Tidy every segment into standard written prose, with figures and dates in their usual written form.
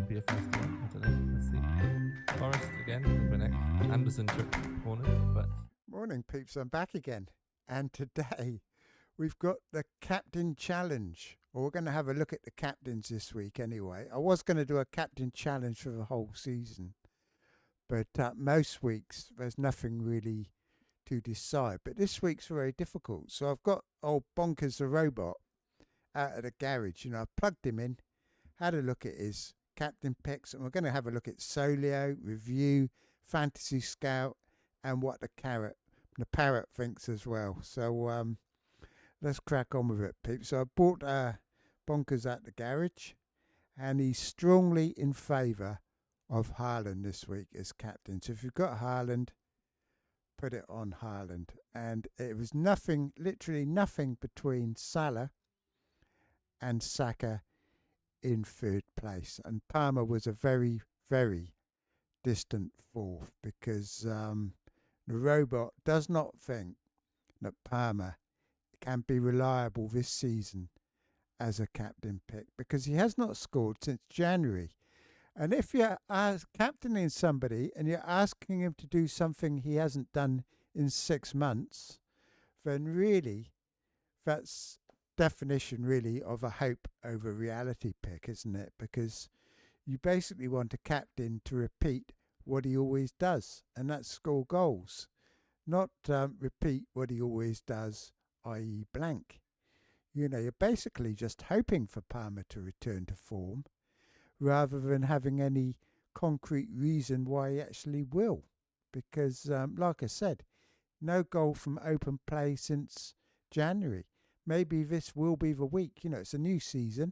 be a first one. I don't know. Let's see. Forest again, Benek. Anderson took corner, but Morning, peeps. I'm back again. And today we've got the Captain Challenge. Well, we're going to have a look at the captains this week anyway. I was going to do a Captain Challenge for the whole season, but most weeks there's nothing really to decide. But this week's very difficult. So I've got old Bonkers the robot out of the garage. I plugged him in, had a look at his captain picks, and we're going to have a look at Solio, review, Fantasy Scout, and what the Parrot thinks as well. So let's crack on with it, peeps. So I bought Bonkers at the garage, and he's strongly in favour of Haaland this week as captain. So if you've got Haaland, put it on Haaland. And it was nothing, literally nothing between Salah and Saka in third place. And Palmer was a very, very distant fourth because the robot does not think that Palmer can be reliable this season as a captain pick because he has not scored since January. And if you're captaining somebody and you're asking him to do something he hasn't done in 6 months, then really that's definition really of a hope over reality pick, isn't it? Because you basically want a captain to repeat what he always does, and that's score goals, not repeat what he always does, i.e. blank. You're basically just hoping for Palmer to return to form rather than having any concrete reason why he actually will. Because, like I said, no goal from open play since January. Maybe this will be the week. It's a new season.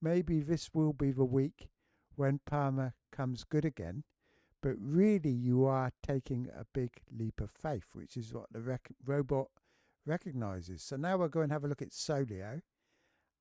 Maybe this will be the week when Palmer comes good again. But really, you are taking a big leap of faith, which is what the robot recognises. So now we'll go and have a look at Solio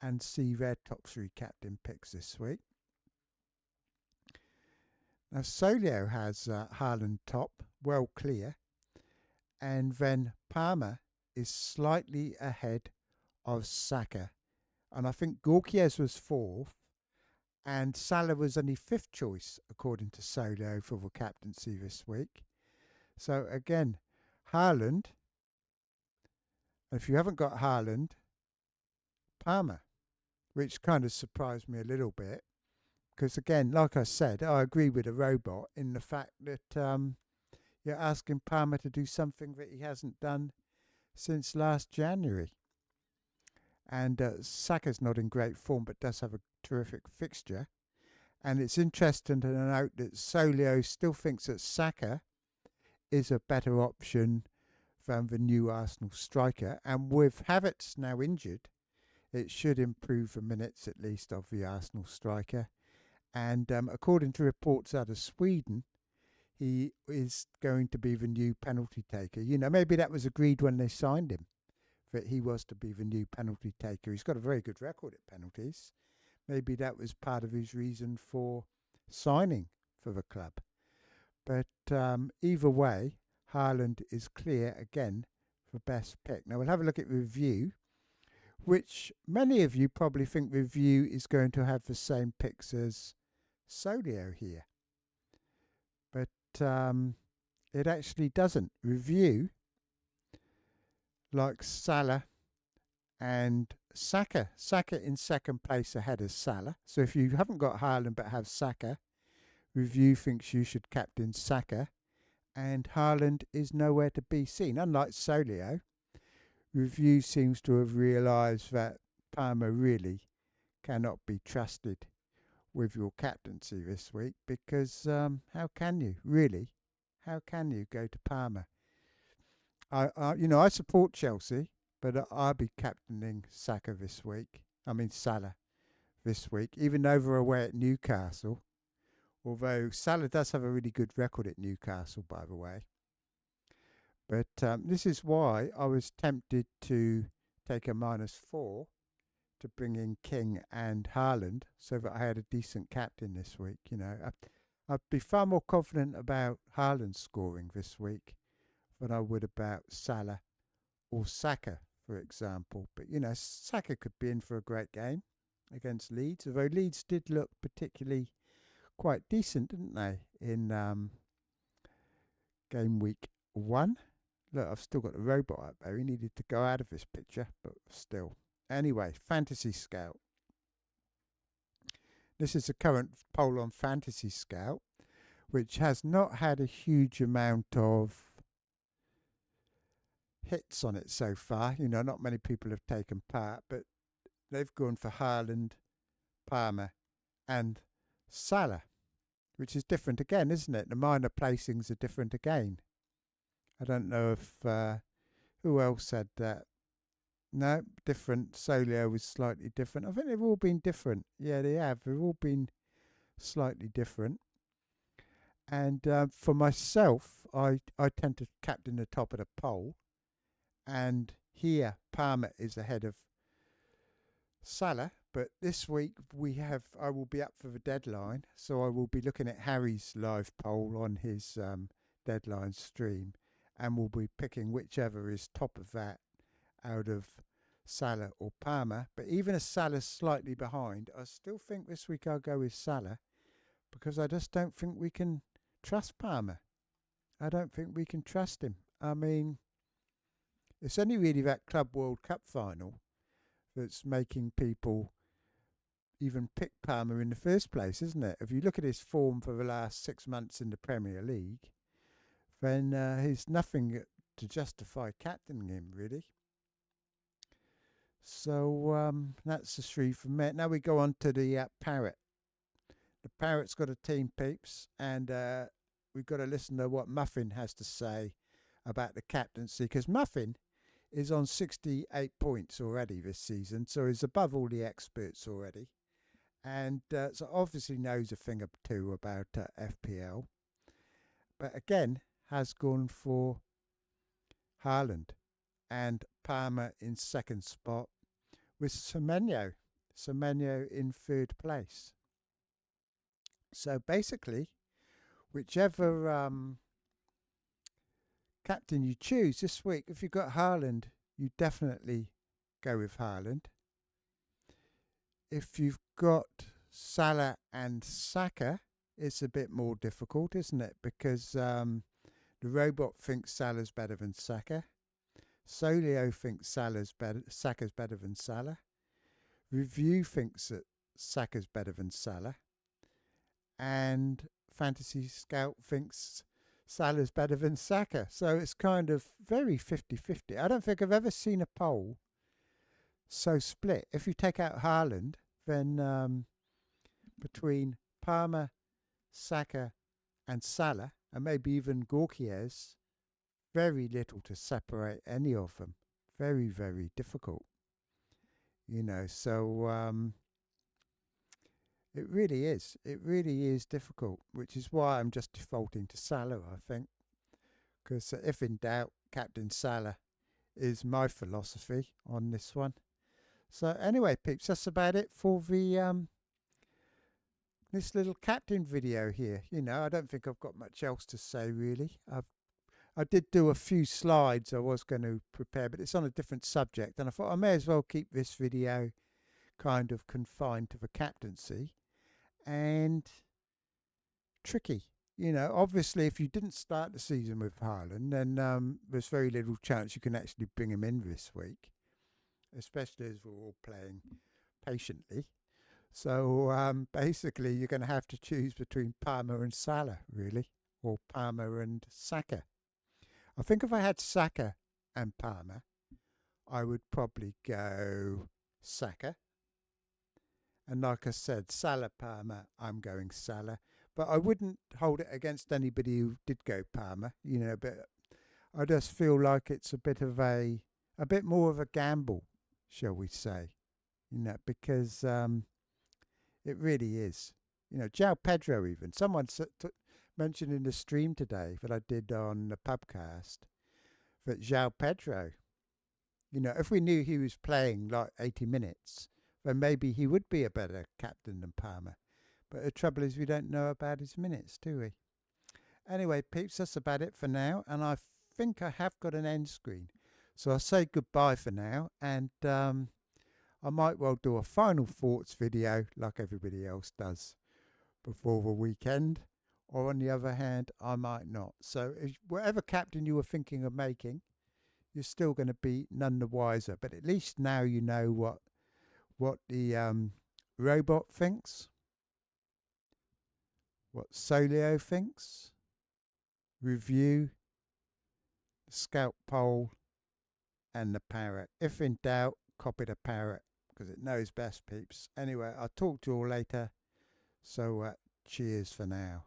and see their top 3 captain picks this week. Now, Solio has Haaland top, well clear. And then Palmer is slightly ahead of Saka. And I think Gorkiez was 4th. And Salah was only 5th choice, according to Solio, for the captaincy this week. So again, Haaland. If you haven't got Haaland, Palmer, which kind of surprised me a little bit. Because again, like I said, I agree with the robot in the fact that you're asking Palmer to do something that he hasn't done since last January. And Saka's not in great form, but does have a terrific fixture. And it's interesting to note that Solio still thinks that Saka is a better option than the new Arsenal striker. And with Havertz now injured, it should improve the minutes at least of the Arsenal striker. And according to reports out of Sweden, he is going to be the new penalty taker. Maybe that was agreed when they signed him, that he was to be the new penalty taker. He's got a very good record at penalties. Maybe that was part of his reason for signing for the club. But either way, Haaland is clear again for best pick. Now we'll have a look at review, which many of you probably think review is going to have the same picks as Solio here. But it actually doesn't. Review like Salah and Saka. Saka in second place ahead of Salah. So if you haven't got Haaland but have Saka, review thinks you should captain Saka. And Haaland is nowhere to be seen. Unlike Solio, review seems to have realised that Palmer really cannot be trusted with your captaincy this week because how can you, really? How can you go to Palmer? I support Chelsea, but I'll be captaining Salah this week, even though they're away at Newcastle. Although Salah does have a really good record at Newcastle, by the way. But this is why I was tempted to take a -4 to bring in King and Haaland so that I had a decent captain this week. I'd be far more confident about Haaland scoring this week than I would about Salah or Saka, for example. But, Saka could be in for a great game against Leeds, although Leeds did look particularly quite decent, didn't they, in game week 1? Look, I've still got the robot up there. He needed to go out of this picture, but still. Anyway, Fantasy Scout. This is the current poll on Fantasy Scout, which has not had a huge amount of hits on it so far. You know, not many people have taken part, but they've gone for Haaland, Palmer, and Salah, which is different again, isn't it? The minor placings are different again. I don't know if who else said that. No, different. Solio was slightly different. I think they've all been different. Yeah, they have. They've all been slightly different. And for myself, I tend to captain the top of the poll. And here, Palmer is ahead of Salah. But this week I will be up for the deadline, so I will be looking at Harry's live poll on his deadline stream, and we'll be picking whichever is top of that out of Salah or Palmer. But even as Salah's slightly behind, I still think this week I'll go with Salah, because I just don't think we can trust Palmer. I don't think we can trust him. I mean, it's only really that Club World Cup final that's making people even pick Palmer in the first place, isn't it? If you look at his form for the last 6 months in the Premier League, then he's nothing to justify captaining him, really. So that's the 3 from me. Now we go on to the Parrot. The Parrot's got a team, peeps, and we've got to listen to what Muffin has to say about the captaincy, because Muffin is on 68 points already this season, so he's above all the experts already, and so obviously knows a thing or two about FPL, but again has gone for Haaland and Palmer in second spot, with Semenyo in third place. So basically, whichever captain you choose this week, if you've got Haaland, you definitely go with Haaland. If you've got Salah and Saka, it's a bit more difficult, isn't it? Because the robot thinks Salah's better than Saka. Solio thinks Saka's better than Salah. Review thinks that Saka's better than Salah. And Fantasy Scout thinks Salah's better than Saka. So it's kind of very 50-50. I don't think I've ever seen a poll so split. If you take out Haaland, then between Palmer, Saka and Salah, and maybe even Gorkiez, very little to separate any of them. Very, very difficult. You know, so it really is. It really is difficult, which is why I'm just defaulting to Salah, I think. Because if in doubt, Captain Salah is my philosophy on this one. So anyway, peeps, that's about it for the this little captain video here. You know, I don't think I've got much else to say, really. I did do a few slides I was going to prepare, but it's on a different subject, and I thought I may as well keep this video kind of confined to the captaincy. And tricky, you know, obviously if you didn't start the season with Haaland, then there's very little chance you can actually bring him in this week, especially as we're all playing patiently. So basically you're going to have to choose between Palmer and Salah, really, or Palmer and Saka. I think if I had Saka and Palmer, I would probably go Saka. And like I said, Salah, Palmer, I'm going Salah. But I wouldn't hold it against anybody who did go Palmer, you know, but I just feel like it's a bit more of a gamble, shall we say, you know, because it really is. You know, João Pedro even. Someone mentioned in the stream today that I did on the pubcast that João Pedro, you know, if we knew he was playing like 80 minutes, then maybe he would be a better captain than Palmer. But the trouble is we don't know about his minutes, do we? Anyway, peeps, that's about it for now. And I think I have got an end screen. So I'll say goodbye for now. And I might well do a final thoughts video like everybody else does before the weekend, or on the other hand, I might not. So if, whatever captain you were thinking of making, you're still going to be none the wiser. But at least now you know what the robot thinks, what Solio thinks, review, the scout poll, and the Parrot. If in doubt, copy the Parrot because it knows best, peeps. Anyway, I'll talk to you all later. So cheers for now.